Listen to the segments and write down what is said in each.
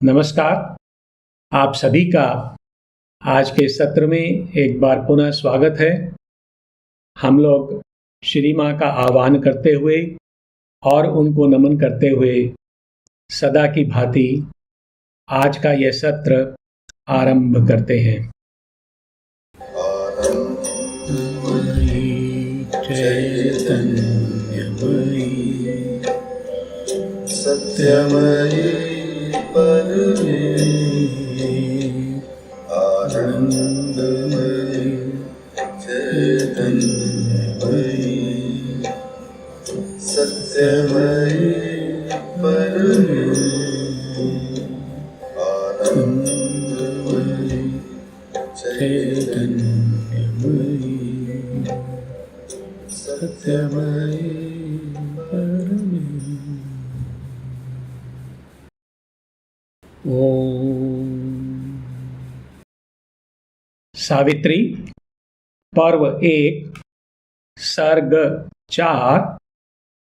नमस्कार। आप सभी का आज के सत्र में एक बार पुनः स्वागत है। हम लोग श्री माँ का आह्वान करते हुए और उनको नमन करते हुए सदा की भांति आज का यह सत्र आरंभ करते हैं। चैतन्यमयी सत्यमयी आनंदमयी चैतन्यमयी सत्यमयी आनंदमयी चैतन्यमयी सत्यमयी सावित्री पर्व 1 सर्ग 4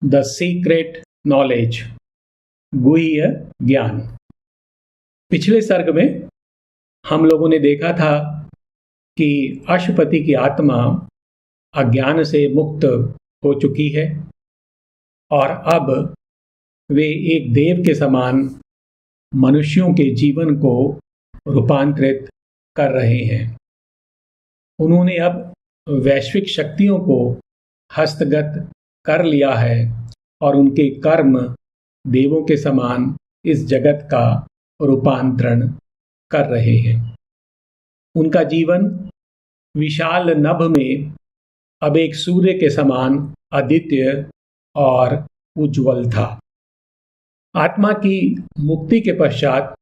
द सीक्रेट नॉलेज गुह्य ज्ञान। पिछले सर्ग में हम लोगों ने देखा था कि अश्वपति की आत्मा अज्ञान से मुक्त हो चुकी है और अब वे एक देव के समान मनुष्यों के जीवन को रूपांतरित कर रहे हैं। उन्होंने अब वैश्विक शक्तियों को हस्तगत कर लिया है और उनके कर्म देवों के समान इस जगत का रूपांतरण कर रहे हैं। उनका जीवन विशाल नभ में अब एक सूर्य के समान अद्वितीय और उज्ज्वल था। आत्मा की मुक्ति के पश्चात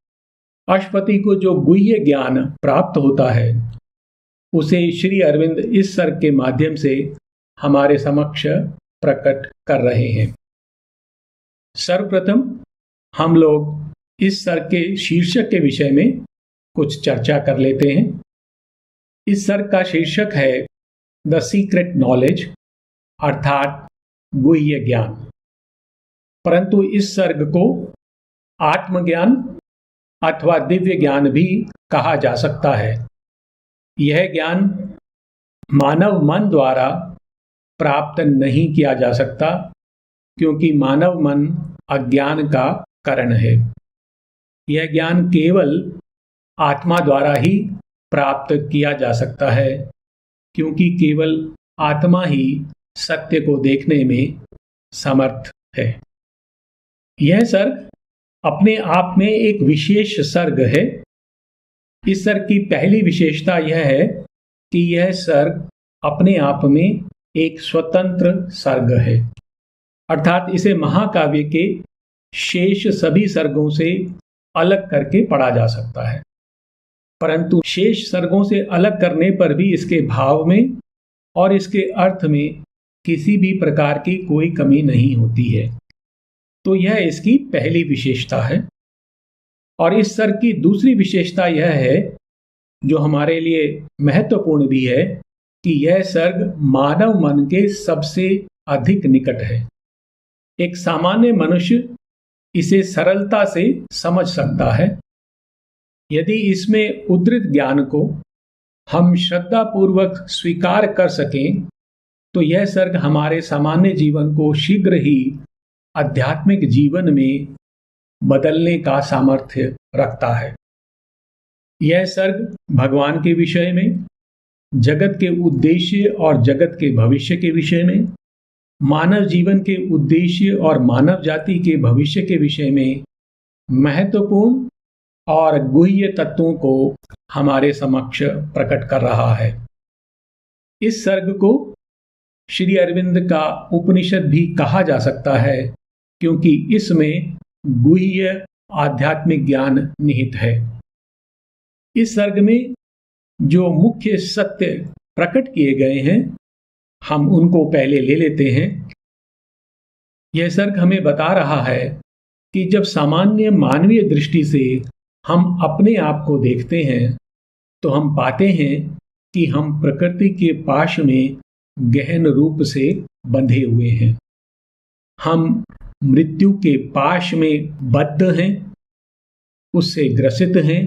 अश्वपति को जो गुह्य ज्ञान प्राप्त होता है उसे श्री अरविंद इस सर्ग के माध्यम से हमारे समक्ष प्रकट कर रहे हैं। सर्वप्रथम हम लोग इस सर्ग के शीर्षक के विषय में कुछ चर्चा कर लेते हैं। इस सर्ग का शीर्षक है द सीक्रेट नॉलेज अर्थात गुह्य ज्ञान। परंतु इस सर्ग को आत्मज्ञान अथवा दिव्य ज्ञान भी कहा जा सकता है। यह ज्ञान मानव मन द्वारा प्राप्त नहीं किया जा सकता क्योंकि मानव मन अज्ञान का कारण है। यह ज्ञान केवल आत्मा द्वारा ही प्राप्त किया जा सकता है क्योंकि केवल आत्मा ही सत्य को देखने में समर्थ है। यह सर्ग अपने आप में एक विशेष सर्ग है। इस सर्ग की पहली विशेषता यह है कि यह सर्ग अपने आप में एक स्वतंत्र सर्ग है, अर्थात इसे महाकाव्य के शेष सभी सर्गों से अलग करके पढ़ा जा सकता है। परंतु शेष सर्गों से अलग करने पर भी इसके भाव में और इसके अर्थ में किसी भी प्रकार की कोई कमी नहीं होती है। तो यह इसकी पहली विशेषता है। और इस सर्ग की दूसरी विशेषता यह है, जो हमारे लिए महत्वपूर्ण भी है, कि यह सर्ग मानव मन के सबसे अधिक निकट है। एक सामान्य मनुष्य इसे सरलता से समझ सकता है। यदि इसमें उद्धृत ज्ञान को हम श्रद्धापूर्वक स्वीकार कर सकें तो यह सर्ग हमारे सामान्य जीवन को शीघ्र ही आध्यात्मिक जीवन में बदलने का सामर्थ्य रखता है। यह सर्ग भगवान के विषय में, जगत के उद्देश्य और जगत के भविष्य के विषय में, मानव जीवन के उद्देश्य और मानव जाति के भविष्य के विषय में महत्वपूर्ण और गुह्य तत्वों को हमारे समक्ष प्रकट कर रहा है। इस सर्ग को श्री अरविंद का उपनिषद भी कहा जा सकता है क्योंकि इसमें गुह्य आध्यात्मिक ज्ञान निहित है। इस सर्ग में जो मुख्य सत्य प्रकट किए गए हैं हम उनको पहले ले लेते हैं। यह सर्ग हमें बता रहा है कि जब सामान्य मानवीय दृष्टि से हम अपने आप को देखते हैं तो हम पाते हैं कि हम प्रकृति के पाश में गहन रूप से बंधे हुए हैं। हम मृत्यु के पाश में बद्ध हैं उससे ग्रसित हैं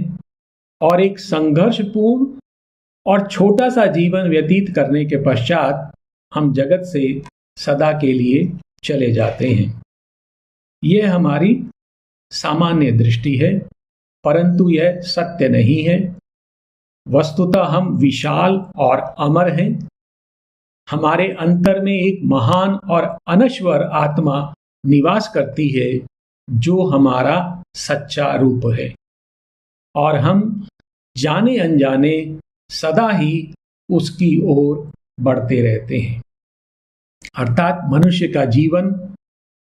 और एक संघर्षपूर्ण और छोटा सा जीवन व्यतीत करने के पश्चात हम जगत से सदा के लिए चले जाते हैं। यह हमारी सामान्य दृष्टि है, परंतु यह सत्य नहीं है। वस्तुतः हम विशाल और अमर हैं। हमारे अंतर में एक महान और अनश्वर आत्मा निवास करती है जो हमारा सच्चा रूप है, और हम जाने अनजाने सदा ही उसकी ओर बढ़ते रहते हैं। अर्थात मनुष्य का जीवन,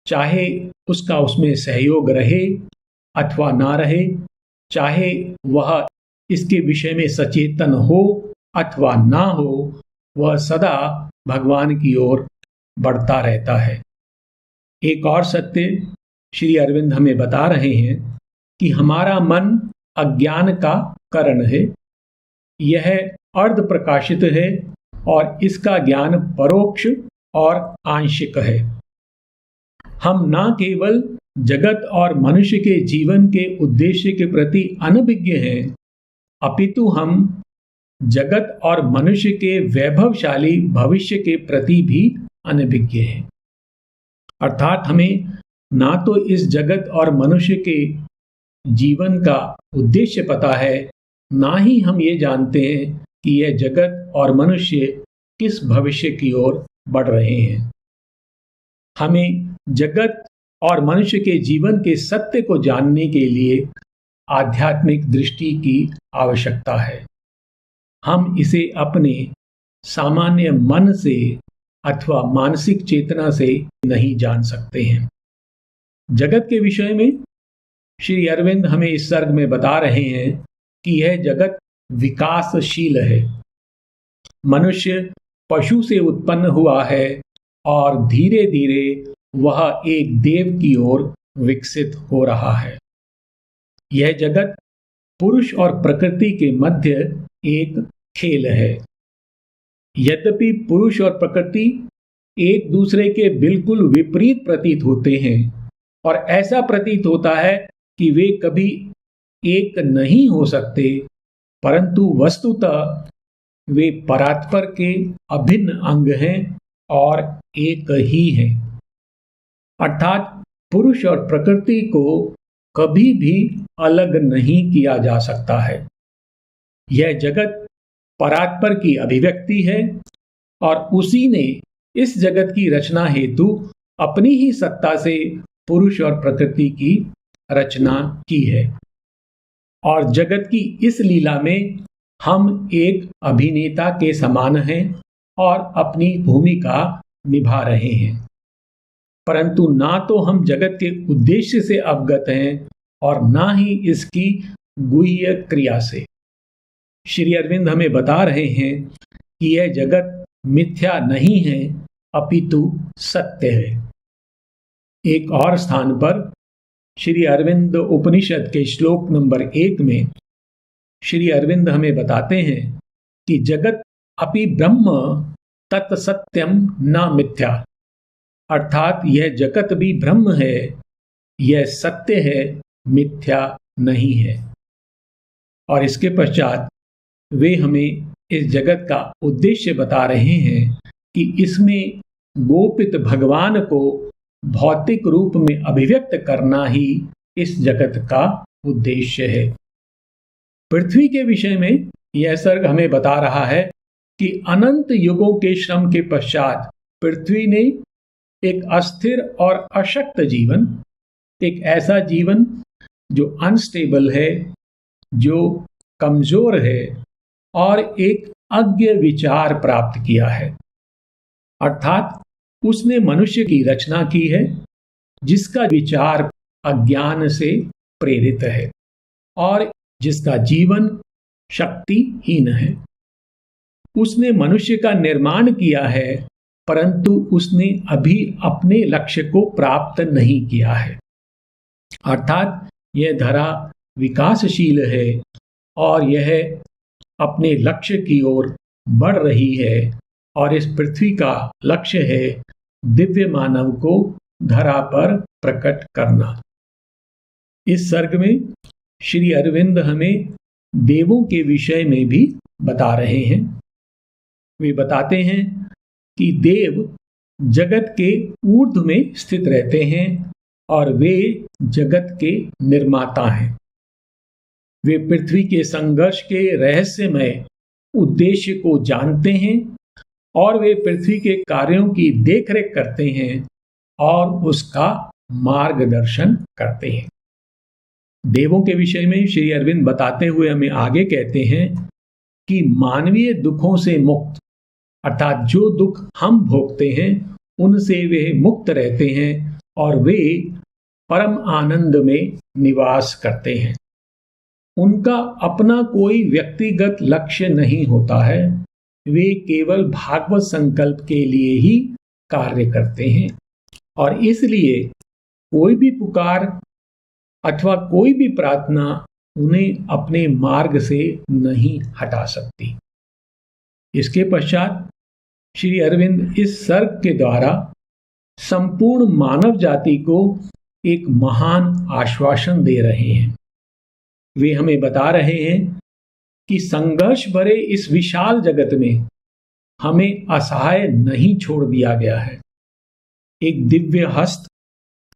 चाहे उसका उसमें सहयोग रहे अथवा ना रहे, चाहे वह इसके विषय में सचेतन हो अथवा ना हो, वह सदा भगवान की ओर बढ़ता रहता है। एक और सत्य श्री अरविंद हमें बता रहे हैं कि हमारा मन अज्ञान का कारण है। यह अर्ध प्रकाशित है और इसका ज्ञान परोक्ष और आंशिक है। हम न केवल जगत और मनुष्य के जीवन के उद्देश्य के प्रति अनभिज्ञ हैं, अपितु हम जगत और मनुष्य के वैभवशाली भविष्य के प्रति भी अनभिज्ञ हैं। अर्थात हमें ना तो इस जगत और मनुष्य के जीवन का उद्देश्य पता है, ना ही हम ये जानते हैं कि यह जगत और मनुष्य किस भविष्य की ओर बढ़ रहे हैं। हमें जगत और मनुष्य के जीवन के सत्य को जानने के लिए आध्यात्मिक दृष्टि की आवश्यकता है। हम इसे अपने सामान्य मन से अथवा मानसिक चेतना से नहीं जान सकते हैं। जगत के विषय में श्री अरविंद हमें इस सर्ग में बता रहे हैं कि यह जगत विकासशील है। मनुष्य पशु से उत्पन्न हुआ है और धीरे धीरे वह एक देव की ओर विकसित हो रहा है। यह जगत पुरुष और प्रकृति के मध्य एक खेल है। यद्यपि पुरुष और प्रकृति एक दूसरे के बिल्कुल विपरीत प्रतीत होते हैं और ऐसा प्रतीत होता है कि वे कभी एक नहीं हो सकते, परंतु वस्तुतः वे परात्पर के अभिन्न अंग हैं और एक ही हैं। अर्थात पुरुष और प्रकृति को कभी भी अलग नहीं किया जा सकता है। यह जगत परात्पर की अभिव्यक्ति है और उसी ने इस जगत की रचना हेतु अपनी ही सत्ता से पुरुष और प्रकृति की रचना की है। और जगत की इस लीला में हम एक अभिनेता के समान हैं और अपनी भूमिका निभा रहे हैं, परंतु ना तो हम जगत के उद्देश्य से अवगत हैं और ना ही इसकी गुह्य क्रिया से। श्री अरविंद हमें बता रहे हैं कि यह जगत मिथ्या नहीं है, अपितु सत्य है। एक और स्थान पर श्री अरविंद उपनिषद के श्लोक नंबर 1 में श्री अरविंद हमें बताते हैं कि जगत अपि ब्रह्म तत्सत्यम न मिथ्या। अर्थात यह जगत भी ब्रह्म है, यह सत्य है, मिथ्या नहीं है। और इसके पश्चात वे हमें इस जगत का उद्देश्य बता रहे हैं कि इसमें गोपित भगवान को भौतिक रूप में अभिव्यक्त करना ही इस जगत का उद्देश्य है। पृथ्वी के विषय में यह सर्ग हमें बता रहा है कि अनंत युगों के श्रम के पश्चात पृथ्वी ने एक अस्थिर और अशक्त जीवन, एक ऐसा जीवन जो अनस्टेबल है, जो कमजोर है और एक अज्ञ विचार प्राप्त किया है। अर्थात उसने मनुष्य की रचना की है जिसका विचार अज्ञान से प्रेरित है और जिसका जीवन शक्तिहीन है। उसने मनुष्य का निर्माण किया है, परंतु उसने अभी अपने लक्ष्य को प्राप्त नहीं किया है। अर्थात यह धरा विकासशील है और यह अपने लक्ष्य की ओर बढ़ रही है और इस पृथ्वी का लक्ष्य है दिव्य मानव को धरा पर प्रकट करना। इस सर्ग में श्री अरविंद हमें देवों के विषय में भी बता रहे हैं। वे बताते हैं कि देव जगत के ऊर्ध्व में स्थित रहते हैं और वे जगत के निर्माता हैं। वे पृथ्वी के संघर्ष के रहस्यमय उद्देश्य को जानते हैं और वे पृथ्वी के कार्यों की देखरेख करते हैं और उसका मार्गदर्शन करते हैं। देवों के विषय में श्री अरविंद बताते हुए हमें आगे कहते हैं कि मानवीय दुखों से मुक्त, अर्थात जो दुख हम भोगते हैं उनसे वे मुक्त रहते हैं और वे परम आनंद में निवास करते हैं। उनका अपना कोई व्यक्तिगत लक्ष्य नहीं होता है, वे केवल भागवत संकल्प के लिए ही कार्य करते हैं और इसलिए कोई भी पुकार अथवा कोई भी प्रार्थना उन्हें अपने मार्ग से नहीं हटा सकती। इसके पश्चात श्री अरविंद इस सर्ग के द्वारा संपूर्ण मानव जाति को एक महान आश्वासन दे रहे हैं। वे हमें बता रहे हैं कि संघर्ष भरे इस विशाल जगत में हमें असहाय नहीं छोड़ दिया गया है। एक दिव्य हस्त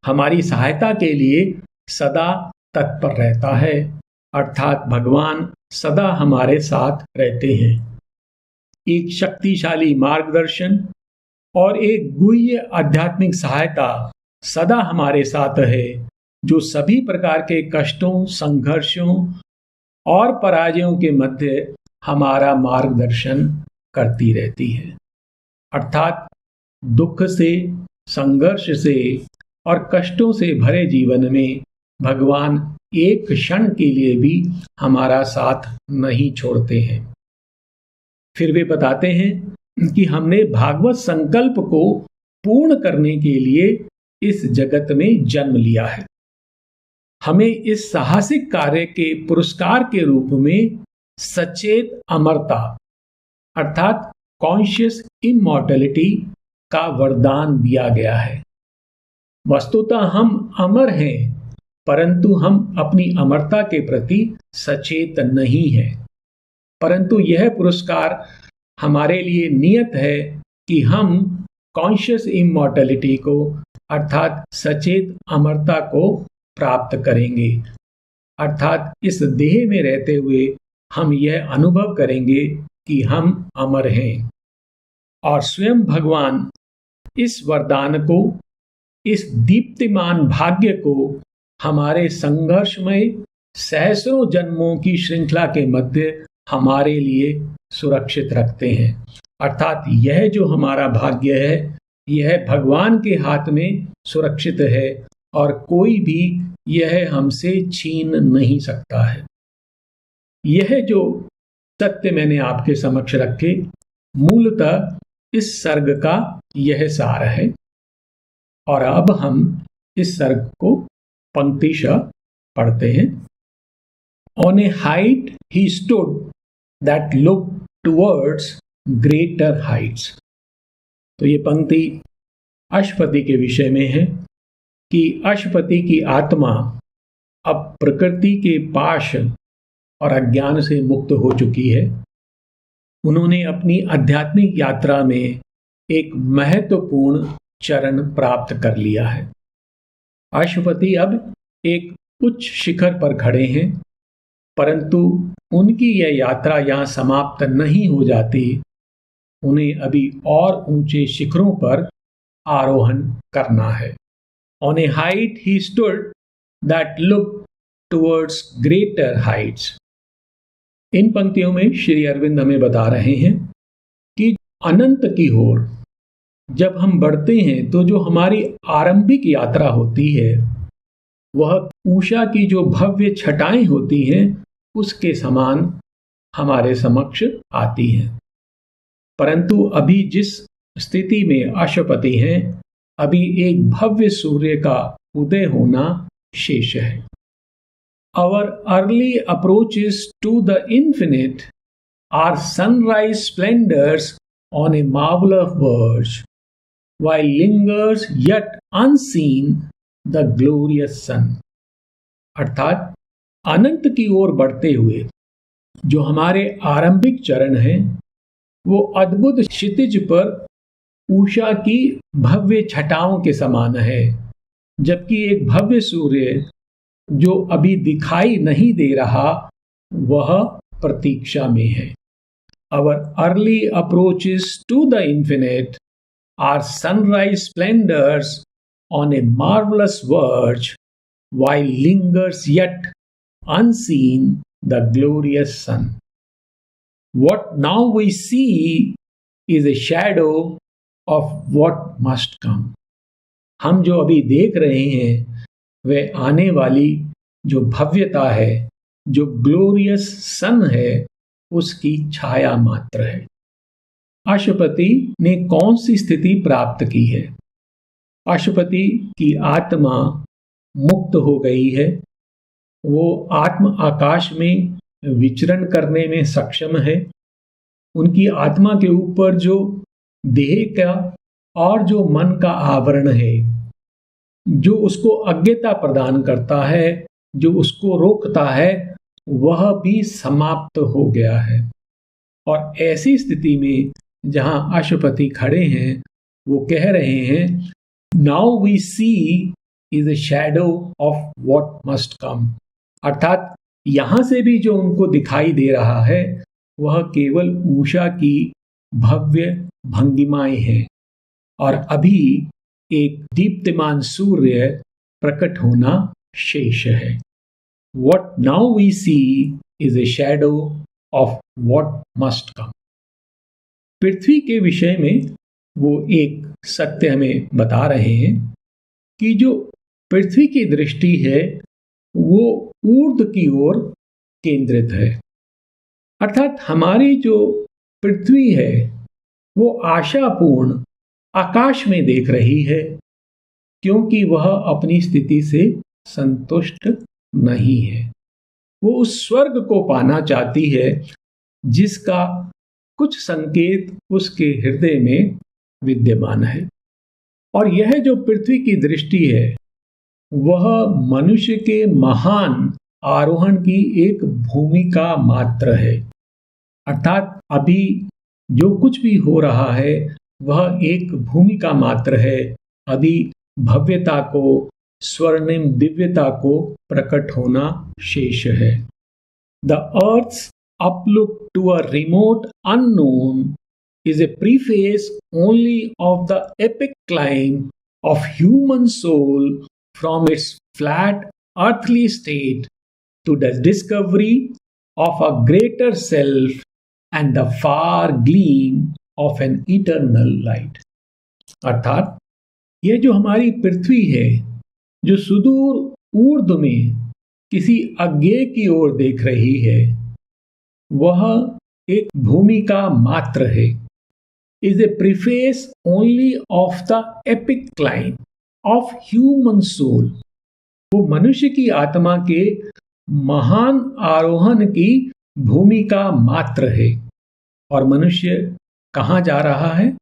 हमारी सहायता के लिए सदा तत्पर रहता है, अर्थात भगवान सदा हमारे साथ रहते हैं। एक शक्तिशाली मार्गदर्शन और एक गुह्य आध्यात्मिक सहायता सदा हमारे साथ है, जो सभी प्रकार के कष्टों, संघर्षों और पराजयों के मध्य हमारा मार्गदर्शन करती रहती है। अर्थात दुख से, संघर्ष से और कष्टों से भरे जीवन में भगवान एक क्षण के लिए भी हमारा साथ नहीं छोड़ते हैं। फिर वे बताते हैं कि हमने भागवत संकल्प को पूर्ण करने के लिए इस जगत में जन्म लिया है। हमें इस साहसिक कार्य के पुरस्कार के रूप में सचेत अमरता अर्थात कॉन्शियस इमॉर्टलिटी का वरदान दिया गया है। वस्तुतः हम अमर हैं, परंतु हम अपनी अमरता के प्रति सचेत नहीं हैं। परंतु यह पुरस्कार हमारे लिए नियत है कि हम कॉन्शियस इमॉर्टलिटी को अर्थात सचेत अमरता को प्राप्त करेंगे। अर्थात इस देह में रहते हुए हम यह अनुभव करेंगे कि हम अमर हैं और स्वयं भगवान इस वरदान को, इस दीप्तिमान भाग्य को हमारे संघर्षमय सहस्रों जन्मों की श्रृंखला के मध्य हमारे लिए सुरक्षित रखते हैं। अर्थात यह जो हमारा भाग्य है यह भगवान के हाथ में सुरक्षित है और कोई भी यह हमसे छीन नहीं सकता है। यह जो सत्य मैंने आपके समक्ष रखे, मूलतः इस सर्ग का यह सार है। और अब हम इस सर्ग को पंक्तिशः पढ़ते हैं। On a height he stood that looked towards greater heights। तो ये पंक्ति अश्वपति के विषय में है कि अश्वपति की आत्मा अब प्रकृति के पाश और अज्ञान से मुक्त हो चुकी है। उन्होंने अपनी आध्यात्मिक यात्रा में एक महत्वपूर्ण चरण प्राप्त कर लिया है। अश्वपति अब एक उच्च शिखर पर खड़े हैं, परंतु उनकी यह यात्रा यहाँ समाप्त नहीं हो जाती। उन्हें अभी और ऊंचे शिखरों पर आरोहण करना है। On a height he stood that looked towards greater heights। इन पंक्तियों में श्री अरविंद हमें बता रहे हैं कि अनंत की ओर जब हम बढ़ते हैं तो जो हमारी आरंभिक यात्रा होती है वह उषा की जो भव्य छटाएं होती हैं उसके समान हमारे समक्ष आती हैं। परंतु अभी जिस स्थिति में अश्वपति हैं, अभी एक भव्य सूर्य का उदय होना शेष है। Our early approaches to the infinite are sunrise splendors on a marvelous verge, while lingers yet unseen the glorious sun। अर्थात अनंत की ओर बढ़ते हुए जो हमारे आरंभिक चरण हैं वो अद्भुत क्षितिज पर उषा की भव्य छटाओं के समान है, जबकि एक भव्य सूर्य जो अभी दिखाई नहीं दे रहा वह प्रतीक्षा में है। Our early approaches to the infinite are sunrise splendors on a marvelous verge, while lingers yet unseen the glorious sun. What now we see is a shadow of what must come. हम जो अभी देख रहे हैं वह आने वाली जो भव्यता है, जो ग्लोरियस सन है, उसकी छाया मात्र है। अशुपति ने कौन सी स्थिति प्राप्त की है? अशुपति की आत्मा मुक्त हो गई है। वो आत्म आकाश में विचरण करने में सक्षम है। उनकी आत्मा के ऊपर जो देह का और जो मन का आवरण है, जो उसको अज्ञता प्रदान करता है, जो उसको रोकता है, वह भी समाप्त हो गया है। और ऐसी स्थिति में जहां अशुपति खड़े हैं, वो कह रहे हैं, now we see is a shadow of what must come. अर्थात यहां से भी जो उनको दिखाई दे रहा है वह केवल उषा की भव्य भंगिमाएं हैं और अभी एक दीप्तिमान सूर्य प्रकट होना शेष है। What now we see is a shadow of what must come. पृथ्वी के विषय में वो एक सत्य हमें बता रहे हैं कि जो पृथ्वी की दृष्टि है वो ऊर्ध्व की ओर केंद्रित है। अर्थात हमारी जो पृथ्वी है वो आशापूर्ण आकाश में देख रही है, क्योंकि वह अपनी स्थिति से संतुष्ट नहीं है। वो उस स्वर्ग को पाना चाहती है जिसका कुछ संकेत उसके हृदय में विद्यमान है। और यह जो पृथ्वी की दृष्टि है वह मनुष्य के महान आरोहण की एक भूमिका मात्र है। अर्थात अभी जो कुछ भी हो रहा है वह एक भूमिका मात्र है। अभी भव्यता को, स्वर्णिम दिव्यता को प्रकट होना शेष है। The Earth's uplook to a remote unknown is a preface only of the epic climb of human soul from its flat earthly state to the discovery of a greater self and the far gleam of an eternal light. अर्थात यह जो हमारी पृथ्वी है जो सुदूर ऊर्ध्व में किसी अज्ञेय की ओर देख रही है, वह एक भूमिका मात्र है। Is a preface only of the epic climb of human soul. वो मनुष्य की आत्मा के महान आरोहण की भूमिका मात्र है। और मनुष्य कहाँ जा रहा है?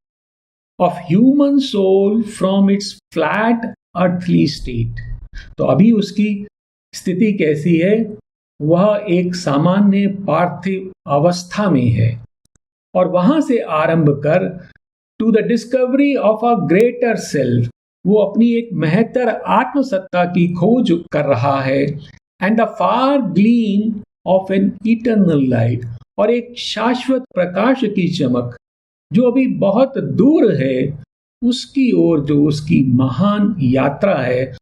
Of human soul from its flat earthly state. तो अभी उसकी स्थिति कैसी है? वह एक सामान्य पार्थिव अवस्था में है और वहां से आरंभ कर to the discovery of a greater self, वो अपनी एक महत्तर आत्मसत्ता की खोज कर रहा है। And the far gleam of an eternal light, और एक शाश्वत प्रकाश की चमक जो अभी बहुत दूर है, उसकी ओर जो उसकी महान यात्रा है,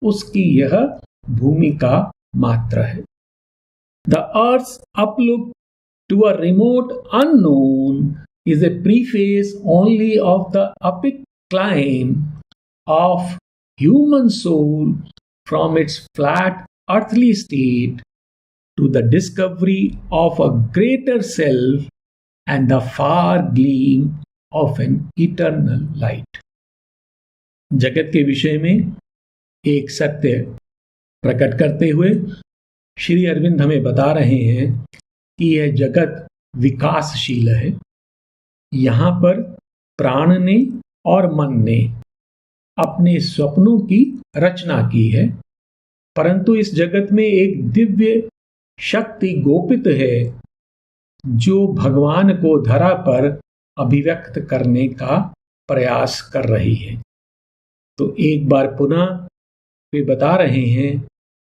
उसकी यह भूमिका मात्र है। The earth's uplook to a remote unknown is a preface only of the epic climb of human soul from its flat earthly state to the discovery of a greater self and the far gleam of an eternal light. जगत के विषय में एक सत्य प्रकट करते हुए श्री अरविंद हमें बता रहे हैं कि यह जगत विकासशील है। यहाँ पर प्राण ने और मन ने अपने स्वप्नों की रचना की है परंतु इस जगत में एक दिव्य शक्ति गोपित है जो भगवान को धरा पर अभिव्यक्त करने का प्रयास कर रही है। तो एक बार पुनः वे बता रहे हैं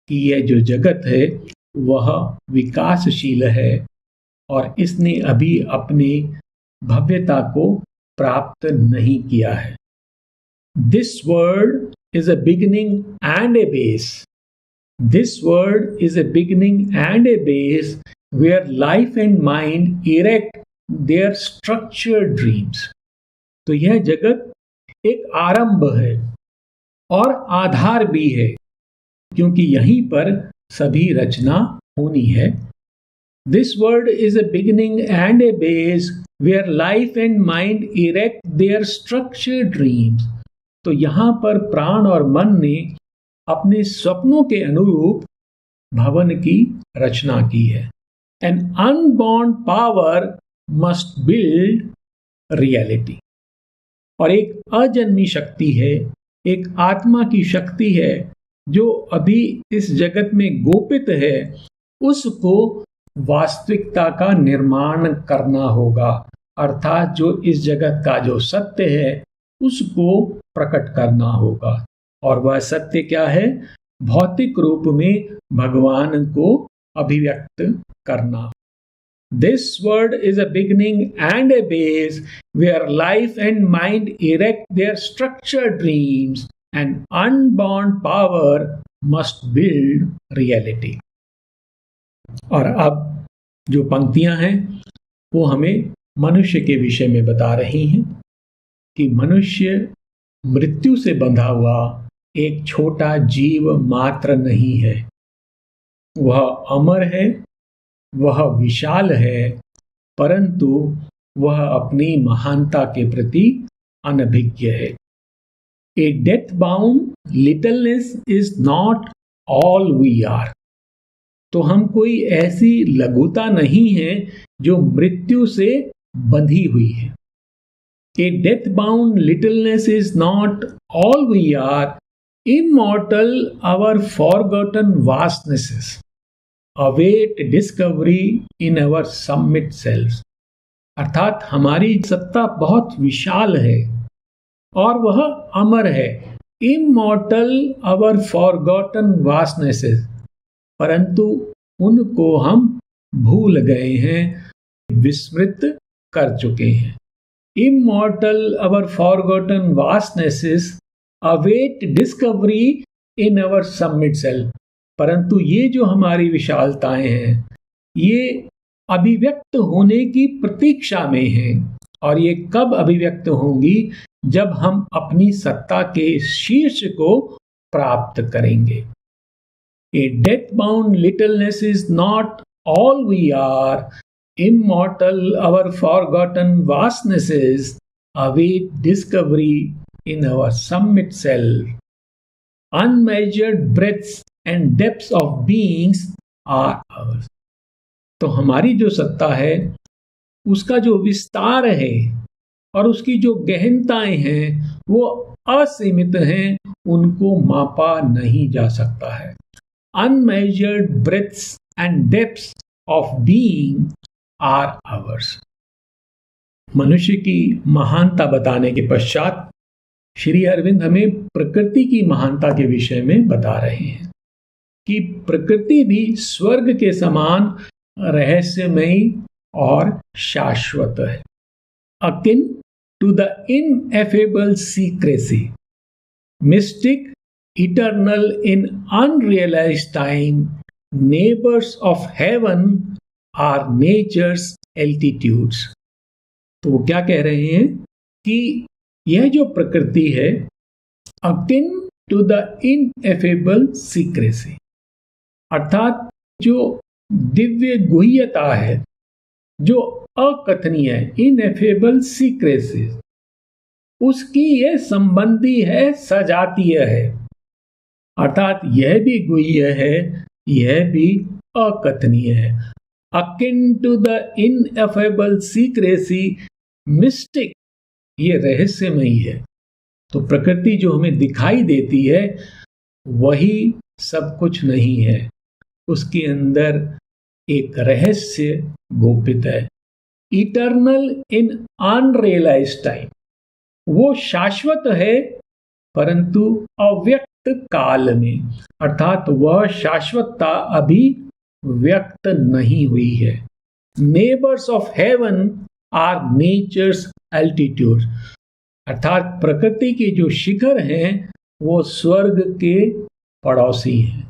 कि यह जो जगत है वह विकासशील है और इसने अभी अपनी भव्यता को प्राप्त नहीं किया है। This world is a beginning and a base. This world is a beginning and a base where life and mind erect their structured dreams. तो यह जगत एक आरंभ है और आधार भी है, क्योंकि यहीं पर सभी रचना होनी है। This world is a beginning and a base where life and mind erect their structured dreams. तो यहाँ पर प्राण और मन ने अपने स्वप्नों के अनुरूप भवन की रचना की है। An unborn power must build reality. और एक अजन्मी शक्ति है, एक आत्मा की शक्ति है जो अभी इस जगत में गोपित है, उसको वास्तविकता का निर्माण करना होगा, अर्थात जो इस जगत का जो सत्य है उसको प्रकट करना होगा। और वह सत्य क्या है? भौतिक रूप में भगवान को अभिव्यक्त करना। This world is a beginning and a base where life and mind erect their structured dreams, and unborn power must build reality. और अब जो पंक्तियां हैं वो हमें मनुष्य के विषय में बता रही हैं कि मनुष्य मृत्यु से बंधा हुआ एक छोटा जीव मात्र नहीं है। वह अमर है, वह विशाल है, परंतु वह अपनी महानता के प्रति अनभिज्ञ है। A death bound littleness is not all we are. तो हम कोई ऐसी लघुता नहीं है जो मृत्यु से बंधी हुई है। A death bound littleness is not all we are, immortal our forgotten vastnesses await discovery in our summit self. अर्थात हमारी सत्ता बहुत विशाल है और वह अमर है। इमॉर्टल आवर फॉरगॉटन वास्टनेसेस, परंतु उनको हम भूल गए हैं, विस्मृत कर चुके हैं। Immortal our forgotten vastnesses await discovery in our summit self. परंतु ये जो हमारी विशालताएं हैं ये अभिव्यक्त होने की प्रतीक्षा में हैं, और ये कब अभिव्यक्त होंगी? जब हम अपनी सत्ता के शीर्ष को प्राप्त करेंगे। A death-bound littleness is not all we are. Immortal our forgotten vastnesses await discovery in our summit self. Unmeasured breadths and depths of beings are ours. तो हमारी जो सत्ता है उसका जो विस्तार है और उसकी जो गहनताएं हैं वो असीमित हैं, उनको मापा नहीं जा सकता है। Unmeasured breadths and depths of being are ours. मनुष्य की महानता बताने के पश्चात श्री अरविंद हमें प्रकृति की महानता के विषय में बता रहे हैं कि प्रकृति भी स्वर्ग के समान रहस्यमयी और शाश्वत है। Akin to the ineffable secrecy, mystic, eternal in unrealized time, neighbors of heaven are nature's altitudes. तो वो क्या कह रहे हैं कि यह जो प्रकृति है, akin to the ineffable secrecy, अर्थात जो दिव्य गुह्यता है, जो अकथनीय है, इनएफेबल सीक्रेसी, उसकी यह संबंधी है, सजातीय है। अर्थात यह भी गुह्य है, यह भी अकथनीय है। Akin to the ineffable secrecy, mystic, ये रहस्यमयी है। तो प्रकृति जो हमें दिखाई देती है वही सब कुछ नहीं है, उसके अंदर एक रहस्य गोपित है। इटर्नल इन अनरियलाइज्ड टाइम, वो शाश्वत है परंतु अव्यक्त काल में, अर्थात वह शाश्वतता अभी व्यक्त नहीं हुई है। Neighbours of heaven are nature's altitude, अर्थात प्रकृति के जो शिखर हैं वो स्वर्ग के पड़ोसी हैं।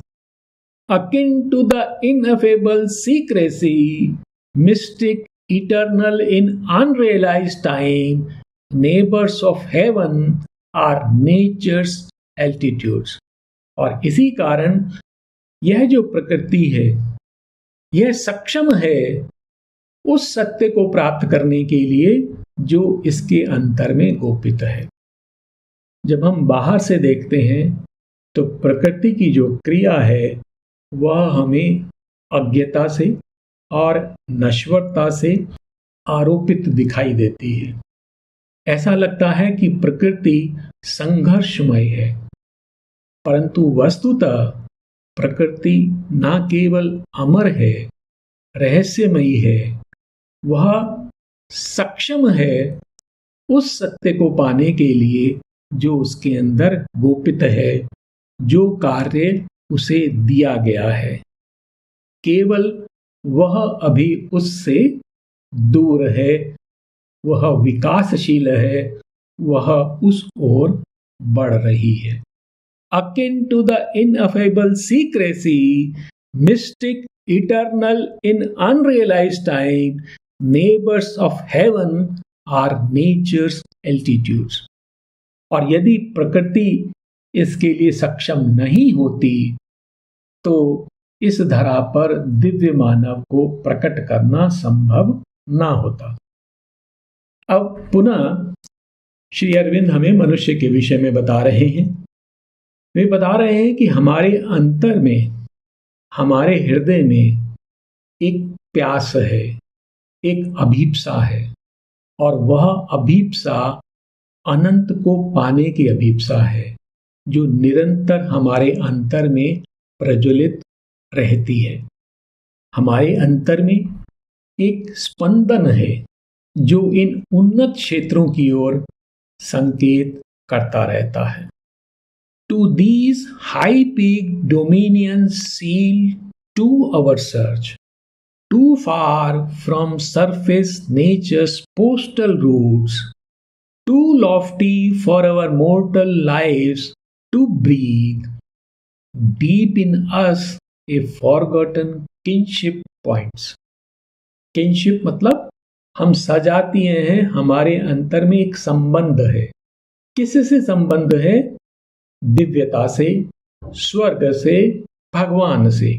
Akin to the ineffable secrecy, mystic eternal in unrealised time, neighbours of heaven are nature's altitudes. और इसी कारण यह जो प्रकृति है यह सक्षम है उस सत्य को प्राप्त करने के लिए जो इसके अंतर में गोपित है। जब हम बाहर से देखते हैं तो प्रकृति की जो क्रिया है वह हमें अज्ञता से और नश्वरता से आरोपित दिखाई देती है। ऐसा लगता है कि प्रकृति संघर्षमय है, परंतु वस्तुतः प्रकृति न केवल अमर है, रहस्यमयी है, वह सक्षम है उस सत्य को पाने के लिए जो उसके अंदर गोपित है, जो कार्य उसे दिया गया है। केवल वह अभी उससे दूर है, वह विकासशील है, वह उस ओर बढ़ रही है। Akin to the ineffable secrecy, mystic eternal in unrealised time, neighbours of heaven are nature's altitudes. और यदि प्रकृति इसके लिए सक्षम नहीं होती तो इस धरा पर दिव्य मानव को प्रकट करना संभव ना होता। अब पुनः श्री अरविंद हमें मनुष्य के विषय में बता रहे हैं। वे बता रहे हैं कि हमारे अंतर में, हमारे हृदय में एक प्यास है, एक अभीप्सा है, और वह अभीप्सा अनंत को पाने की अभीप्सा है जो निरंतर हमारे अंतर में प्रज्वलित रहती है। हमारे अंतर में एक स्पंदन है जो इन उन्नत क्षेत्रों की ओर संकेत करता रहता है। To these high peak dominions seal to our search, too far from surface nature's postal routes, too lofty for our mortal lives to breathe, deep in us a forgotten kinship points। kinship मतलब हम सजातीय हैं, हमारे अंतर में एक संबंध है। किससे संबंध है? दिव्यता से, स्वर्ग से, भगवान से।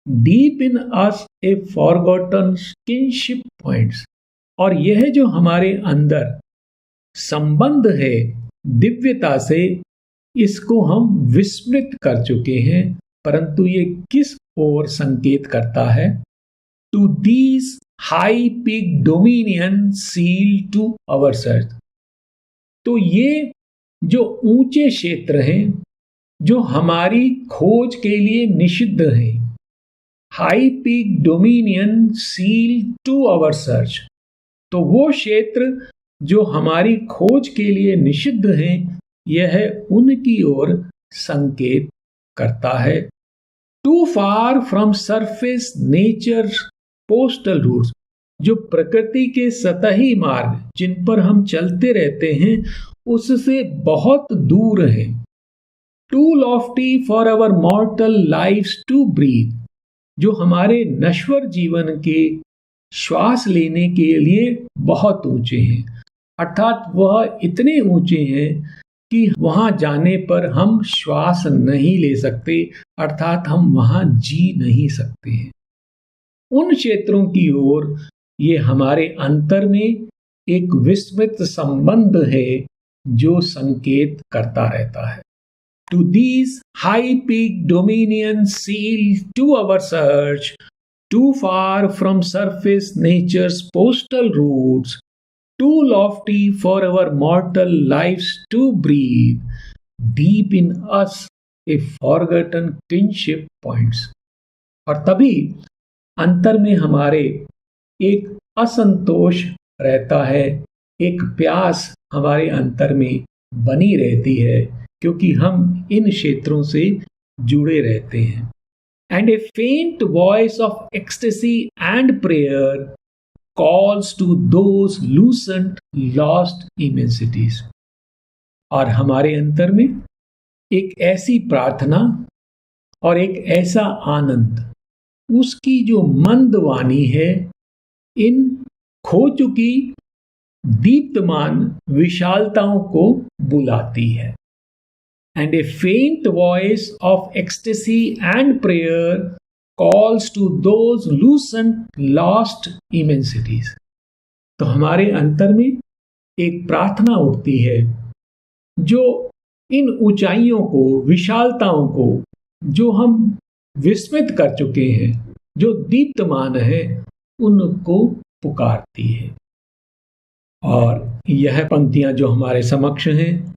Deep in us A forgotten kinship points, और यह जो हमारे अंदर संबंध है दिव्यता से, इसको हम विस्मृत कर चुके हैं, परंतु ये किस ओर संकेत करता है? To these high peak dominion seal to our search. तो ये जो ऊंचे क्षेत्र हैं जो हमारी खोज के लिए निषिद्ध हैं, high peak dominion seal to our search, तो वो क्षेत्र जो हमारी खोज के लिए निषिद्ध हैं, यह उनकी ओर संकेत करता है। Too far from surface nature postal routes, जो प्रकृति के सतही मार्ग जिन पर हम चलते रहते हैं उससे बहुत दूर है। Too lofty for our mortal lives to breathe, जो हमारे नश्वर जीवन के श्वास लेने के लिए बहुत ऊंचे हैं, अर्थात वह इतने ऊंचे हैं कि वहां जाने पर हम श्वास नहीं ले सकते, अर्थात हम वहां जी नहीं सकते हैं। उन क्षेत्रों की ओर ये हमारे अंतर में एक विस्मृत संबंध है जो संकेत करता रहता है। To these high peak dominion seal to our search, too far from surface nature's postal routes, too lofty for our mortal lives to breathe, deep in us A forgotten kinship points. और तभी अंतर में हमारे एक असंतोष रहता है, एक प्यास हमारे अंतर में बनी रहती है, क्योंकि हम इन क्षेत्रों से जुड़े रहते हैं। And a faint voice of ecstasy and prayer calls to those lucent lost immensities. और हमारे अंतर में एक ऐसी प्रार्थना और एक ऐसा आनंद, उसकी जो मंद वाणी है, इन खो चुकी दीप्तमान विशालताओं को बुलाती है। And a faint voice of ecstasy and prayer calls to those lucent lost immensities. तो हमारे अंतर में एक प्रार्थना उठती है जो इन ऊंचाइयों को, विशालताओं को, जो हम विस्मित कर चुके हैं, जो दीप्तमान है, उनको पुकारती है। और यह पंक्तियां जो हमारे समक्ष हैं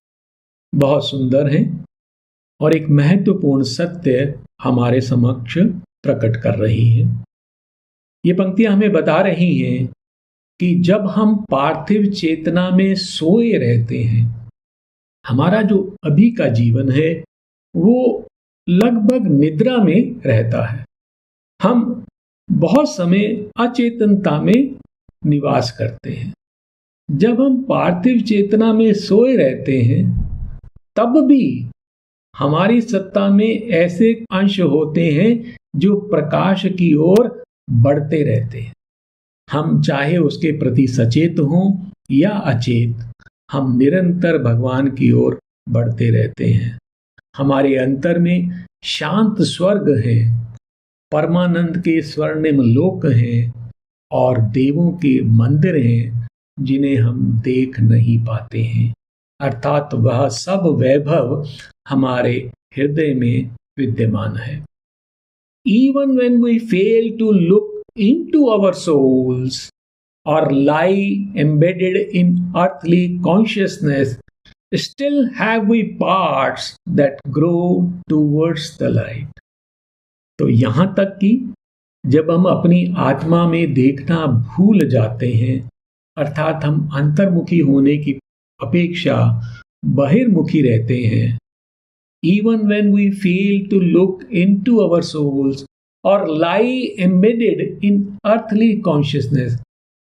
बहुत सुंदर हैं और एक महत्वपूर्ण सत्य हमारे समक्ष प्रकट कर रही हैं। ये पंक्तियां हमें बता रही हैं कि जब हम पार्थिव चेतना में सोए रहते हैं, हमारा जो अभी का जीवन है वो लगभग निद्रा में रहता है। हम बहुत समय अचेतनता में निवास करते हैं। जब हम पार्थिव चेतना में सोए रहते हैं, तब भी हमारी सत्ता में ऐसे अंश होते हैं जो प्रकाश की ओर बढ़ते रहते हैं। हम चाहे उसके प्रति सचेत हों या अचेत, हम निरंतर भगवान की ओर बढ़ते रहते हैं। हमारे अंतर में शांत स्वर्ग है, परमानंद के स्वर्णिम लोक हैं और देवों के मंदिर हैं जिन्हें हम देख नहीं पाते हैं। अर्थात वह सब वैभव हमारे हृदय में विद्यमान है। Even when we fail to look into our souls or lie embedded in earthly consciousness, still have we parts that grow towards the light. तो यहां तक कि जब हम अपनी आत्मा में देखना भूल जाते हैं, अर्थात हम अंतर्मुखी होने की अपेक्षा बहिर्मुखी रहते हैं, even when we fail to look into our souls or lie embedded in earthly consciousness,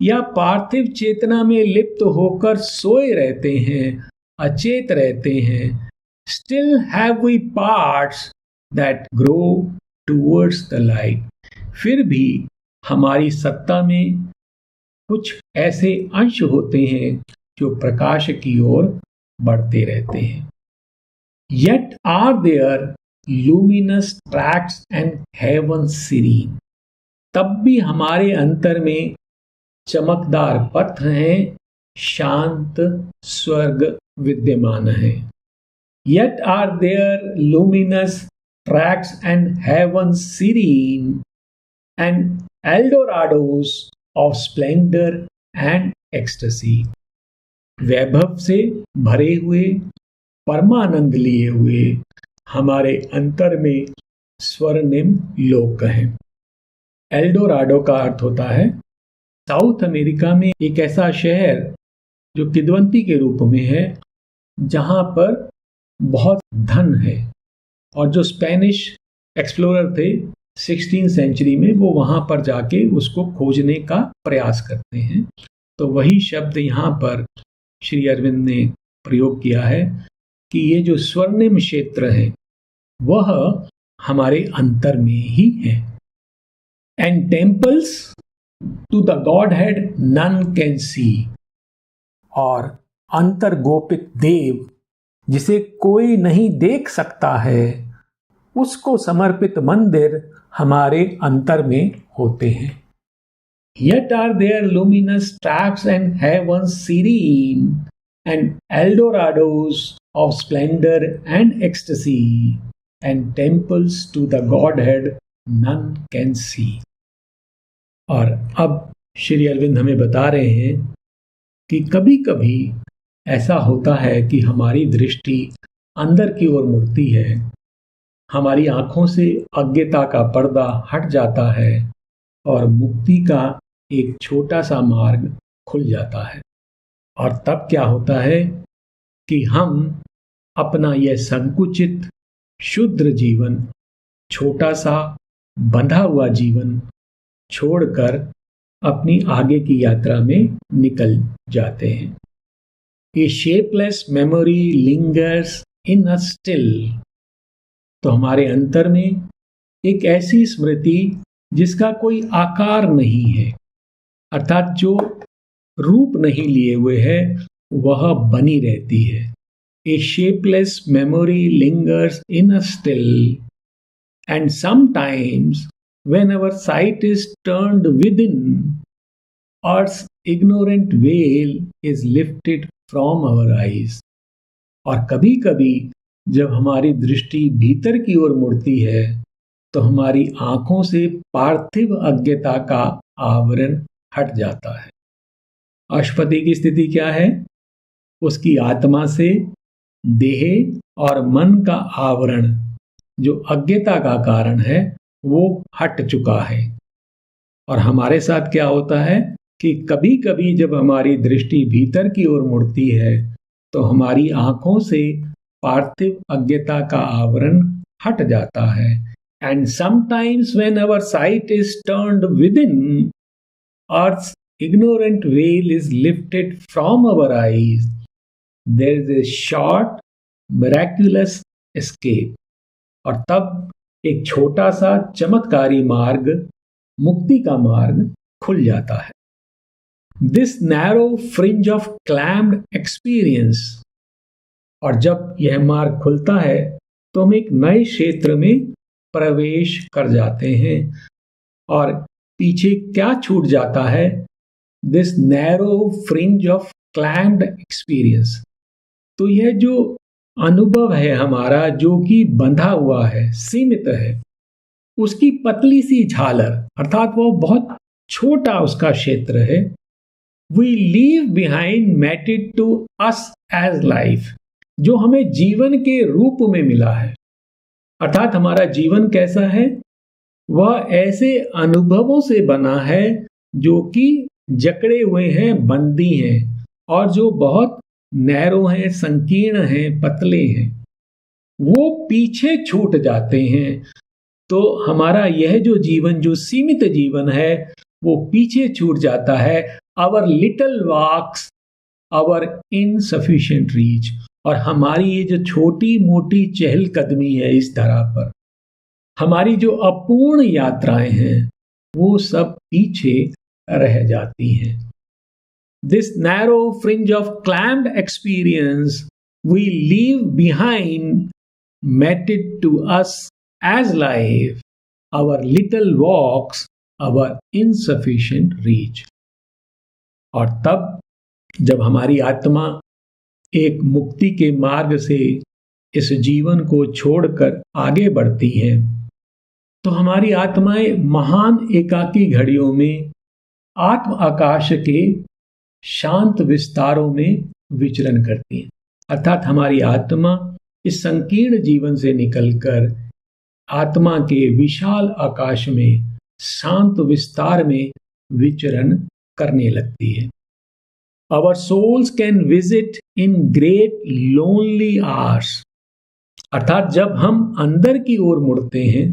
या पार्थिव चेतना में लिप्त होकर सोए रहते हैं, अचेत रहते हैं, still have we parts that grow towards the light. फिर भी हमारी सत्ता में कुछ ऐसे अंश होते हैं जो प्रकाश की ओर बढ़ते रहते हैं। Yet are there luminous tracts and heaven serene. तब भी हमारे अंतर में चमकदार पथ हैं, शांत स्वर्ग विद्यमान है। Yet are there luminous tracts and heaven serene and Eldorados of splendor and ecstasy. वैभव से भरे हुए, परमानंद लिए हुए हमारे अंतर में स्वर्णिम लोक हैं। एल्डोराडो का अर्थ होता है साउथ अमेरिका में एक ऐसा शहर जो किदवंती के रूप में है, जहां पर बहुत धन है। और जो स्पेनिश एक्सप्लोरर थे 16th सेंचुरी में, वो वहां पर जाके उसको खोजने का प्रयास करते हैं। तो वही शब्द यहाँ पर श्री अरविंद ने प्रयोग किया है कि ये जो स्वर्णिम क्षेत्र है वह हमारे अंतर में ही है। And temples to the godhead none can see, और अंतर गोपित देव जिसे कोई नहीं देख सकता है, उसको समर्पित मंदिर हमारे अंतर में होते हैं। Yet are there luminous tracts and heavens serene and Eldorados of splendor and ecstasy and temples to the Godhead none can see. और अब श्री अरविंद हमें बता रहे हैं कि कभी कभी ऐसा होता है कि हमारी दृष्टि अंदर की ओर मुड़ती है हमारी आंखों से अज्ञता का पर्दा हट जाता है और मुक्ति का एक छोटा सा मार्ग खुल जाता है। और तब क्या होता है कि हम अपना यह संकुचित शुद्र जीवन, छोटा सा बंधा हुआ जीवन छोड़कर अपनी आगे की यात्रा में निकल जाते हैं। A shapeless memory lingers in a still. तो हमारे अंतर में एक ऐसी स्मृति जिसका कोई आकार नहीं है, अर्थात जो रूप नहीं लिए हुए है, वह बनी रहती है। A shapeless memory lingers in a still and sometimes when our sight is turned within, Earth's ignorant veil is lifted from our eyes। और कभी कभी जब हमारी दृष्टि भीतर की ओर मुड़ती है तो हमारी आंखों से पार्थिव अज्ञता का आवरण हट जाता है। अशुपति की स्थिति क्या है? उसकी आत्मा से देह और मन का आवरण, जो अज्ञता का कारण है, वो हट चुका है। और हमारे साथ क्या होता है कि कभी कभी जब हमारी दृष्टि भीतर की ओर मुड़ती है तो हमारी आंखों से पार्थिव अज्ञता का आवरण हट जाता है। And sometimes when our sight is turned within, earth's ignorant veil is lifted from our eyes, there is a short miraculous escape। और तब एक छोटा सा चमत्कारी मार्ग, मुक्ति का मार्ग खुल जाता है। This narrow fringe of clamped experience। और जब यह मार्ग खुलता है तो हम एक नए क्षेत्र में प्रवेश कर जाते हैं। और पीछे क्या छूट जाता है? This narrow fringe of clamped experience। तो यह जो अनुभव है हमारा, जो कि बंधा हुआ है, सीमित है, उसकी पतली सी झालर, अर्थात वो बहुत छोटा उसका क्षेत्र है। We leave behind mated to us as life, जो हमें जीवन के रूप में मिला है। अर्थात हमारा जीवन कैसा है? वह ऐसे अनुभवों से बना है जो कि जकड़े हुए हैं, बंदी हैं, और जो बहुत नैरो हैं, संकीर्ण हैं, पतले हैं, वो पीछे छूट जाते हैं। तो हमारा यह जो जीवन, जो सीमित जीवन है, वो पीछे छूट जाता है। Our little walks, our insufficient reach. और हमारी ये जो छोटी मोटी चहलकदमी है इस धरा पर, हमारी जो अपूर्ण यात्राएं हैं, वो सब पीछे रह जाती हैं। This narrow fringe of clamped experience we leave behind mated to us as life, our little walks, our insufficient reach। और तब जब हमारी आत्मा एक मुक्ति के मार्ग से इस जीवन को छोड़कर आगे बढ़ती है, तो हमारी आत्माएं महान एकाकी घड़ियों में आत्म आकाश के शांत विस्तारों में विचरण करती हैं। अर्थात हमारी आत्मा इस संकीर्ण जीवन से निकलकर आत्मा के विशाल आकाश में, शांत विस्तार में विचरण करने लगती है। Our souls can visit in great lonely hours। अर्थात जब हम अंदर की ओर मुड़ते हैं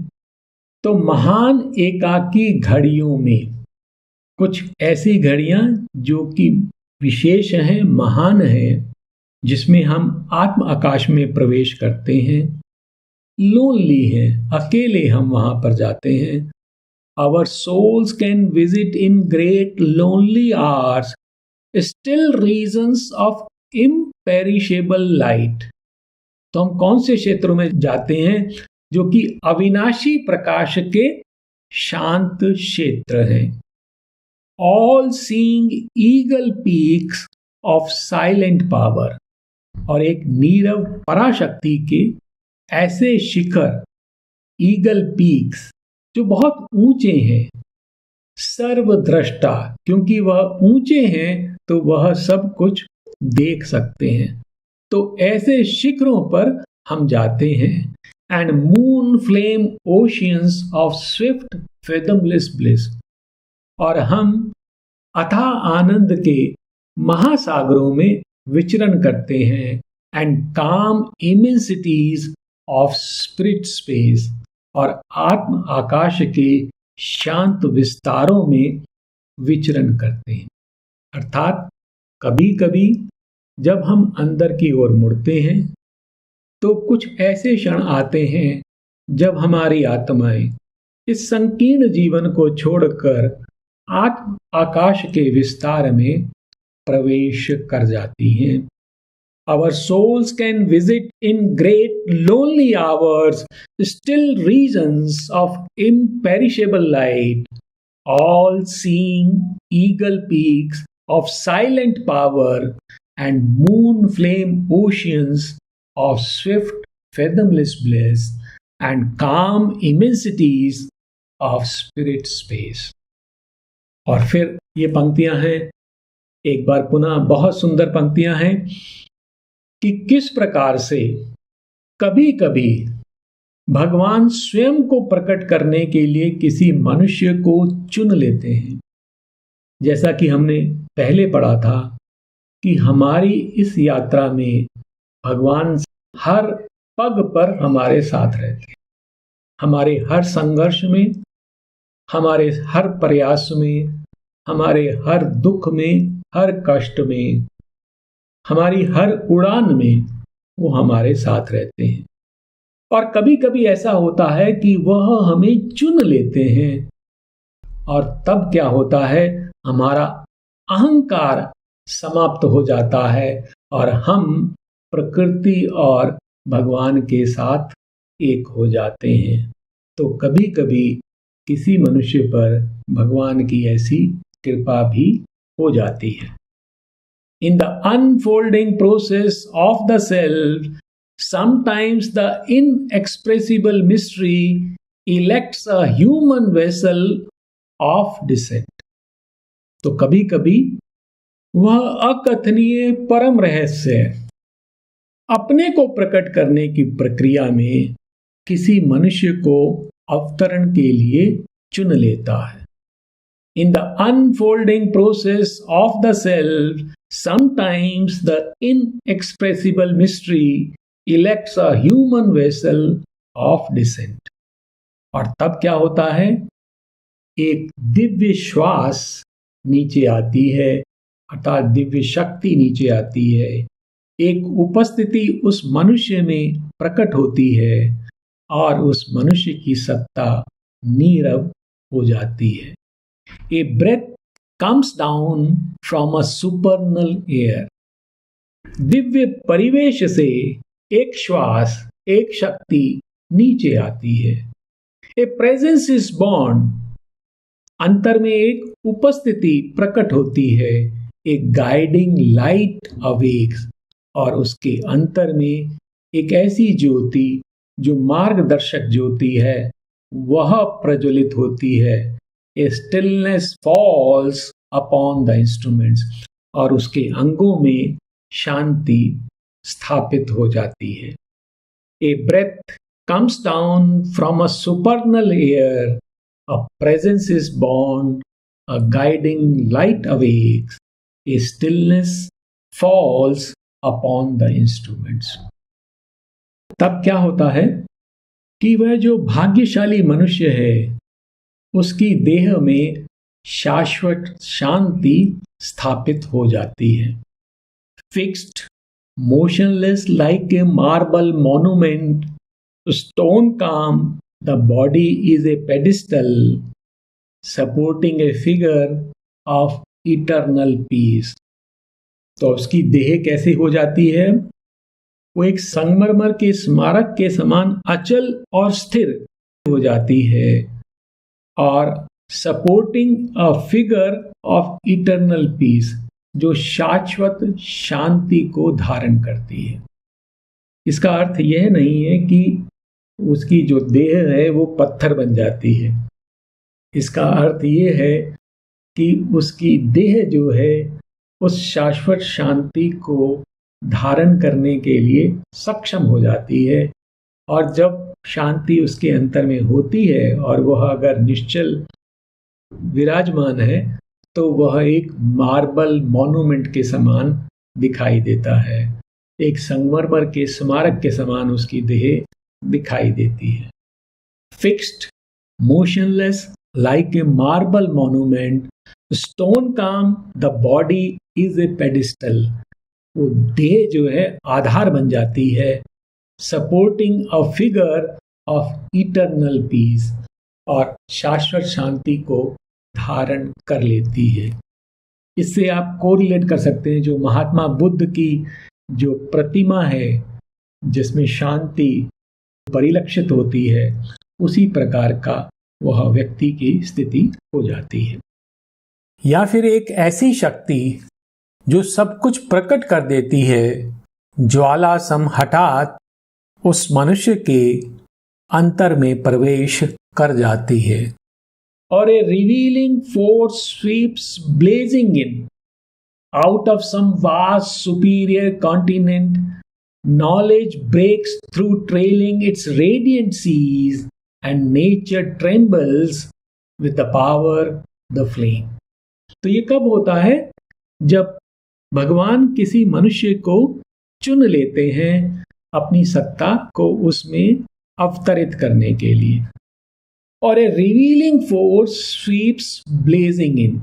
तो महान एकाकी घड़ियों में, कुछ ऐसी घड़ियां जो कि विशेष हैं, महान हैं, जिसमें हम आत्म आकाश में प्रवेश करते हैं, लोनली हैं, अकेले हम वहां पर जाते हैं। Our souls can visit in great lonely hours still regions of imperishable light। तो हम कौन से क्षेत्रों में जाते हैं? जो कि अविनाशी प्रकाश के शांत क्षेत्र हैं। All seeing eagle peaks of silent power. और एक नीरव पराशक्ति के ऐसे शिखर, ईगल पीक्स, जो बहुत ऊंचे हैं, सर्वद्रष्टा, क्योंकि वह ऊंचे हैं तो वह सब कुछ देख सकते हैं। तो ऐसे शिखरों पर हम जाते हैं and moon flame oceans of swift fathomless bliss। और हम अथाह आनंद के महासागरों में विचरण करते हैं, एंड काम इमेंसिटीज ऑफ स्पिरिट स्पेस, और आत्म आकाश के शांत विस्तारों में विचरण करते हैं। अर्थात कभी कभी जब हम अंदर की ओर मुड़ते हैं तो कुछ ऐसे क्षण आते हैं जब हमारी आत्माएं इस संकीर्ण जीवन को छोड़कर आत्म आकाश के विस्तार में प्रवेश कर जाती हैं। Our souls can visit in great lonely hours still regions of imperishable light, all seeing eagle peaks of silent power and moon flame oceans of swift fathomless bliss and calm immensities of spirit space। और फिर ये पंक्तियां हैं, एक बार पुनः बहुत सुंदर पंक्तियां हैं कि किस प्रकार से कभी कभी भगवान स्वयं को प्रकट करने के लिए किसी मनुष्य को चुन लेते हैं। जैसा कि हमने पहले पढ़ा था कि हमारी इस यात्रा में भगवान हर पग पर हमारे साथ रहते हैं। हमारे हर संघर्ष में, हमारे हर प्रयास में, हमारे हर दुख में, हर कष्ट में, हमारी हर उड़ान में वो हमारे साथ रहते हैं। और कभी कभी ऐसा होता है कि वह हमें चुन लेते हैं, और तब क्या होता है, हमारा अहंकार समाप्त हो जाता है और हम प्रकृति और भगवान के साथ एक हो जाते हैं। तो कभी कभी किसी मनुष्य पर भगवान की ऐसी कृपा भी हो जाती है। In the unfolding process of the self, sometimes the inexpressible mystery elects a human vessel of descent। तो कभी कभी वह अकथनीय परम रहस्य अपने को प्रकट करने की प्रक्रिया में किसी मनुष्य को अवतरण के लिए चुन लेता है। In the unfolding process of the self, sometimes the inexpressible mystery elects a human vessel of descent। और तब क्या होता है, एक दिव्य श्वास नीचे आती है, अर्थात दिव्य शक्ति नीचे आती है, एक उपस्थिति उस मनुष्य में प्रकट होती है और उस मनुष्य की सत्ता नीरव हो जाती है। A breath comes down from a supernal air। Divya परिवेश से एक श्वास, एक शक्ति नीचे आती है। A presence is born। अंतर में एक उपस्थिति प्रकट होती है। एक गाइडिंग लाइट अवेक्स, और उसके अंतर में एक ऐसी ज्योति जो मार्गदर्शक ज्योति है वह प्रज्वलित होती है। A stillness falls upon the instruments, और उसके अंगों में शांति स्थापित हो जाती है। A breath comes down from a supernal air, a presence is born, a guiding light awakes, a stillness falls upon the instruments। तब क्या होता है कि वह जो भाग्यशाली मनुष्य है उसकी देह में शाश्वत शांति स्थापित हो जाती है। Fixed motionless like a marble monument, stone calm, the body is a pedestal supporting a figure of eternal peace. तो उसकी देह कैसे हो जाती है, वो एक संगमरमर के स्मारक के समान अचल और स्थिर हो जाती है, और supporting a figure of eternal piece, जो शाश्वत शांति को धारण करती है। इसका अर्थ यह नहीं है कि उसकी जो देह है वो पत्थर बन जाती है। इसका अर्थ ये है कि उसकी देह जो है उस शाश्वत शांति को धारण करने के लिए सक्षम हो जाती है, और जब शांति उसके अंतर में होती है और वह अगर निश्चल विराजमान है तो वह एक मार्बल मॉन्यूमेंट के समान दिखाई देता है, एक संगमरमर के स्मारक के समान उसकी देह दिखाई देती है। Fixed, motionless, like a marble monument, stone calm, the body is a pedestal. वो देह जो है आधार बन जाती है, supporting a figure of eternal peace, और शाश्वत शांति को धारण कर लेती है। इससे आप कोरिलेट कर सकते हैं जो महात्मा बुद्ध की जो प्रतिमा है जिसमें शांति परिलक्षित होती है, उसी प्रकार का वह व्यक्ति की स्थिति हो जाती है। या फिर एक ऐसी शक्ति जो सब कुछ प्रकट कर देती है, ज्वाला सम हठात उस मनुष्य के अंतर में प्रवेश कर जाती है। और a revealing force sweeps blazing in out of some vast superior continent, knowledge breaks through trailing its radiant seas and nature trembles with the power the flame। तो ये कब होता है? जब भगवान किसी मनुष्य को चुन लेते हैं अपनी सत्ता को उसमें अवतरित करने के लिए। और a revealing force sweeps blazing इन,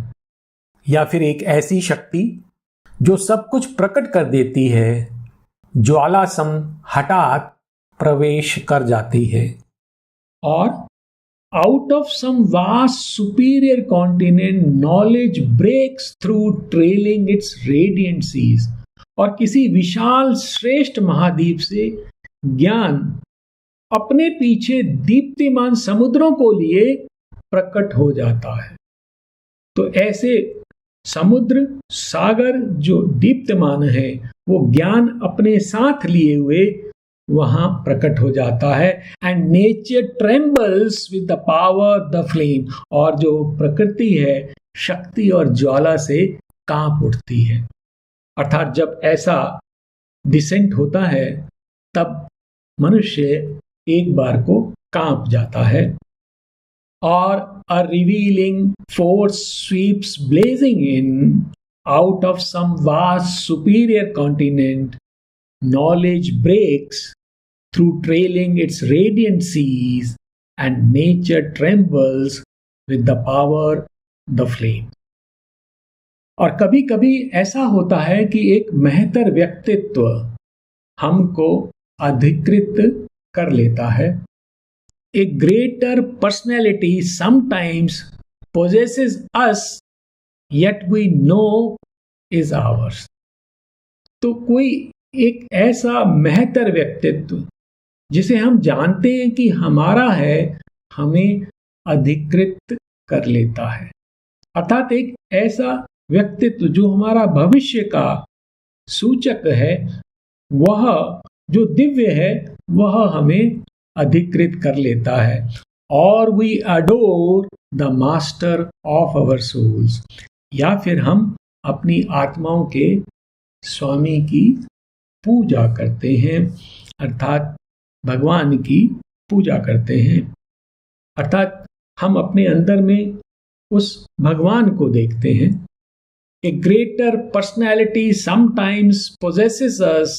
या फिर एक ऐसी शक्ति जो सब कुछ प्रकट कर देती है, ज्वाला सम हठात प्रवेश कर जाती है। और out of some vast superior continent knowledge breaks through trailing its radiant seas, और किसी विशाल श्रेष्ठ महाद्वीप से ज्ञान अपने पीछे दीप्तिमान समुद्रों को लिए प्रकट हो जाता है। तो ऐसे समुद्र सागर जो दीप्तमान है वो ज्ञान अपने साथ लिए हुए वहां प्रकट हो जाता है। And nature trembles with the power the flame, और जो प्रकृति है शक्ति और ज्वाला से कांप उठती है। अर्थात जब ऐसा डिसेंट होता है तब मनुष्य एक बार को कांप जाता है। और a revealing force sweeps blazing in out of some vast superior continent, knowledge breaks through trailing its radiant seas and nature trembles with the power the flame। और कभी कभी ऐसा होता है कि एक महतर व्यक्तित्व हमको अधिकृत कर लेता है। A greater personality sometimes possesses us, yet we know is ours। तो कोई एक ऐसा महतर व्यक्तित्व जिसे हम जानते हैं कि हमारा है, हमें अधिकृत कर लेता है। अर्थात एक ऐसा व्यक्तित्व जो हमारा भविष्य का सूचक है, वह जो दिव्य है वह हमें अधिकृत कर लेता है। और we adore the master of our souls, या फिर हम अपनी आत्माओं के स्वामी की पूजा करते हैं, अर्थात भगवान की पूजा करते हैं। अर्थात हम अपने अंदर में उस भगवान को देखते हैं। A greater personality sometimes possesses us,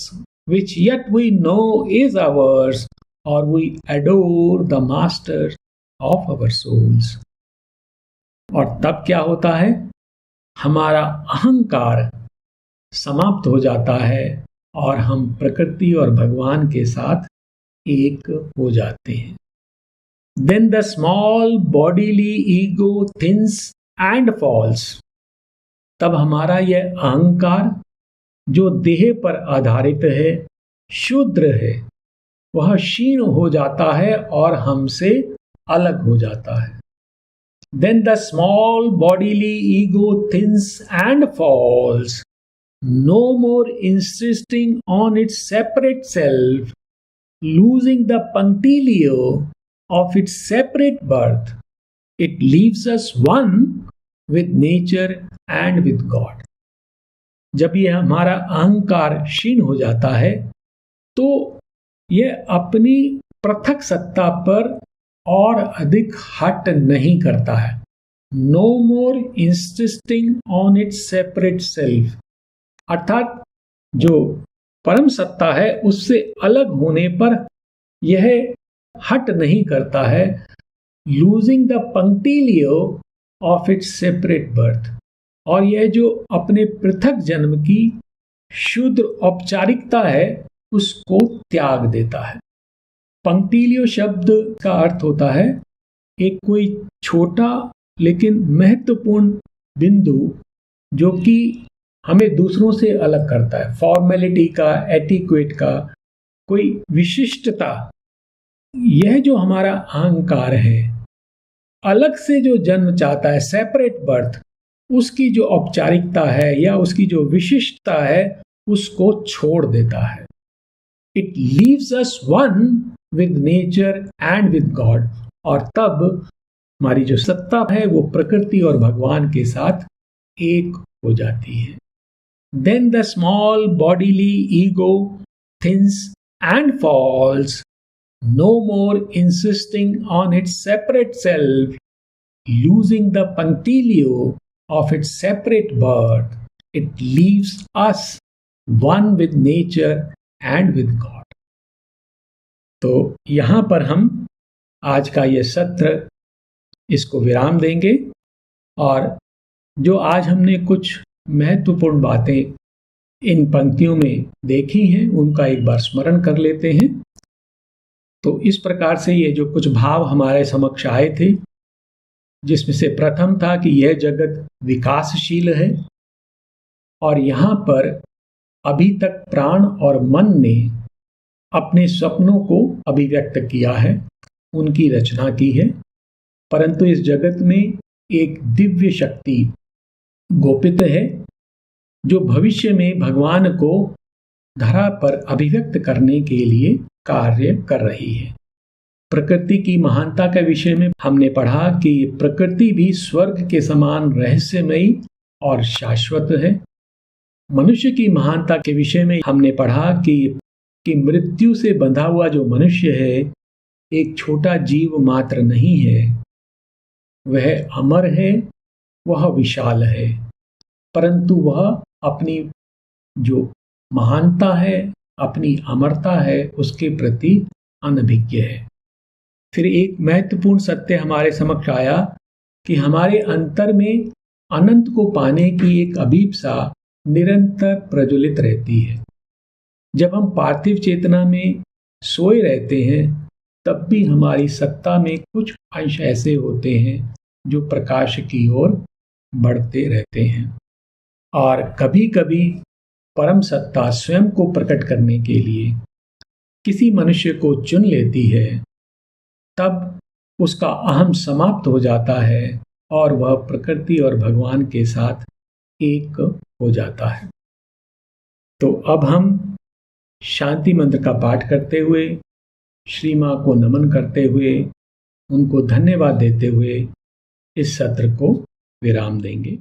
which yet we know is ours, or we adore the master of our souls। और तब क्या होता है? हमारा अहंकार समाप्त हो जाता है और हम प्रकृति और भगवान के साथ एक हो जाते हैं। Then the small bodily ego thins and falls। तब हमारा यह अहंकार जो देह पर आधारित है, शूद्र है, वह क्षीण हो जाता है और हमसे अलग हो जाता है। Then the small bodily ego thins and falls, no more insisting on its separate self, losing the punctilio of its separate birth, it leaves us one with nature and with God। जब यह हमारा अहंकार क्षीण हो जाता है तो यह अपनी पृथक सत्ता पर और अधिक हट नहीं करता है। No more insisting on its separate self, अर्थात जो परम सत्ता है उससे अलग होने पर यह हट नहीं करता है, losing the punctilio of its separate birth, और यह जो अपने पृथक जन्म की शुद्ध औपचारिकता है उसको त्याग देता है। पंक्टिलियो शब्द का अर्थ होता है एक कोई छोटा लेकिन महत्वपूर्ण बिंदु जो कि हमें दूसरों से अलग करता है, फॉर्मेलिटी का, एटिक्वेट का, कोई विशिष्टता। यह जो हमारा अहंकार है, अलग से जो जन्म चाहता है, सेपरेट बर्थ, उसकी जो औपचारिकता है या उसकी जो विशिष्टता है उसको छोड़ देता है। It leaves us one with nature and with God, और तब हमारी जो सत्ता है वो प्रकृति और भगवान के साथ एक हो जाती है। Then the small bodily ego thins and falls, no more insisting on its separate self, losing the punctilio of its separate birth, it leaves us one with nature and with God. तो यहाँ पर हम आज का ये सत्र इसको विराम देंगे, और जो आज हमने कुछ महत्वपूर्ण बातें इन पंक्तियों में देखी हैं उनका एक बार स्मरण कर लेते हैं। तो इस प्रकार से ये जो कुछ भाव हमारे समक्ष आए थे, जिसमें से प्रथम था कि यह जगत विकासशील है, और यहाँ पर अभी तक प्राण और मन ने अपने सपनों को अभिव्यक्त किया है, उनकी रचना की है, परंतु इस जगत में एक दिव्य शक्ति गोपित है जो भविष्य में भगवान को धरा पर अभिव्यक्त करने के लिए कार्य कर रही है। प्रकृति की महानता के विषय में हमने पढ़ा कि प्रकृति भी स्वर्ग के समान रहस्यमयी और शाश्वत है। मनुष्य की महानता के विषय में हमने पढ़ा कि मृत्यु से बंधा हुआ जो मनुष्य है एक छोटा जीव मात्र नहीं है, वह अमर है, वह विशाल है, परंतु वह अपनी जो महानता है, अपनी अमरता है, उसके प्रति अनभिज्ञ है। फिर एक महत्वपूर्ण सत्य हमारे समक्ष आया कि हमारे अंतर में अनंत को पाने की एक अभीप्सा निरंतर प्रज्वलित रहती है। जब हम पार्थिव चेतना में सोए रहते हैं तब भी हमारी सत्ता में कुछ अंश ऐसे होते हैं जो प्रकाश की ओर बढ़ते रहते हैं, और कभी कभी परम सत्ता स्वयं को प्रकट करने के लिए किसी मनुष्य को चुन लेती है, तब उसका अहम समाप्त हो जाता है और वह प्रकृति और भगवान के साथ एक हो जाता है। तो अब हम शांति मंत्र का पाठ करते हुए, श्री मां को नमन करते हुए, उनको धन्यवाद देते हुए इस सत्र को विराम देंगे।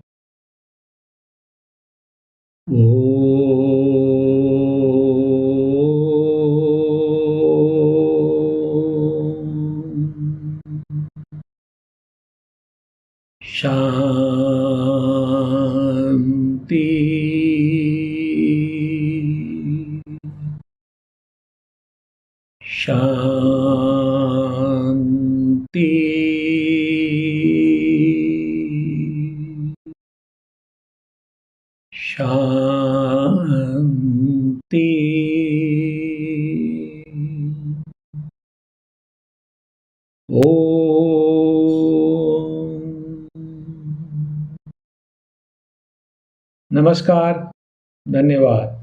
शांति शांति शांति। ओम। नमस्कार, धन्यवाद।